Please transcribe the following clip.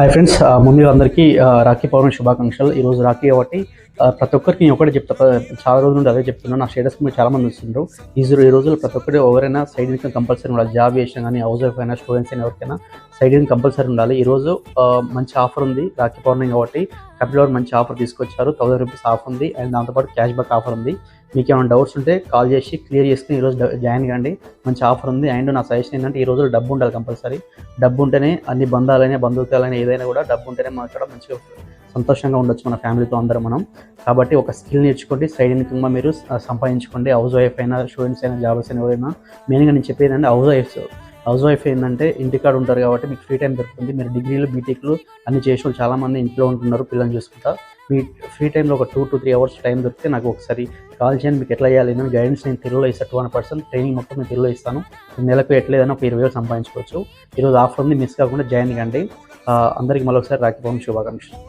Hi friends, ముందుగా అందరికీ రాఖీ పౌర్ణమి శుభాకాంక్షలు. ఈరోజు రాఖీ కాబట్టి ప్రతి ఒక్కరికి నేను ఒకటే చెప్తా. చాలా రోజుల నుండి అదే చెప్తున్నాను. నా స్టేటస్ మీద చాలామంది వస్తుంటారు. ఈ రోజుల్లో ప్రతి ఒక్కటి ఎవరైనా సైడ్ ఇన్కమ్ కంపల్సరీ ఉండాలి. జాబ్ చేసినా కానీ, హౌస్ వైఫ్ అయినా, స్టూడెంట్స్ అయినా, ఎవరికైనా సైడ్ ఇన్కమ్ కంపల్సరీ ఉండాలి. ఈరోజు మంచి ఆఫర్ ఉంది రాఖీ పౌర్ణమి కాబట్టి. కంపెనీ మంచి ఆఫర్ తీసుకొచ్చారు. 1000 రూపీస్ ఆఫర్ ఉంది అండ్ దాంతోపాటు క్యాష్ బ్యాక్ ఆఫర్ ఉంది. మీకు ఏమైనా డౌట్స్ ఉంటే కాల్ చేసి క్లియర్ చేసుకుని ఈరోజు జాయిన్ కండి. మంచి ఆఫర్ ఉంది. అండ్ నా సజెషన్ ఏంటంటే ఈ రోజుల్లో డబ్బు ఉండాలి కంపల్సరీ. డబ్బు ఉంటేనే అన్ని బంధాలైనా, బంధుత్వాలైనా, ఏదైనా కూడా డబ్బు ఉంటేనే మనం ఇక్కడ మంచిగా సంతోషంగా ఉండొచ్చు మన ఫ్యామిలీతో అందరం మనం. కాబట్టి ఒక స్కిల్ నేర్చుకోండి, సైడ్ ఇన్కమ్గా మీరు సంపాదించుకోండి. హౌస్ వైఫ్ అయినా, స్టూడెంట్స్ అయినా, జాబర్స్ అయినా, ఎవరైనా. మెయిన్గా నేను చెప్పేది ఏంటంటే హౌస్ వైఫ్ ఏంటంటే ఇంటికాడ ఉంటారు కాబట్టి మీకు ఫ్రీ టైం దొరుకుతుంది. మీరు డిగ్రీలు, బీటెక్లు అన్ని చేసిన వాళ్ళు చాలామంది ఇంట్లో ఉంటున్నారు పిల్లల్ని చూసుకుంటా. మీ ఫ్రీ టైంలో ఒక 2 to 3 అవర్స్ టైం దొరికితే నాకు ఒకసారి కాల్ చేయండి. మీకు ఎట్లా చేయాలి నేను గైడెన్స్ నేను తెలుగులో ఇస్తాను. 200% ట్రైనింగ్ మొత్తం నేను తెలుగులో ఇస్తాను. నెలకు ఎట్లేదన్నా ఒక 20,000 సంపాదించుకోవచ్చు. ఈరోజు ఆఫర్ ఉంది, మిస్ కాకుండా జాయిన్ కండి. అందరికీ మరొకసారి రాఖీ పౌర్ణమి శుభాకాంక్షలు.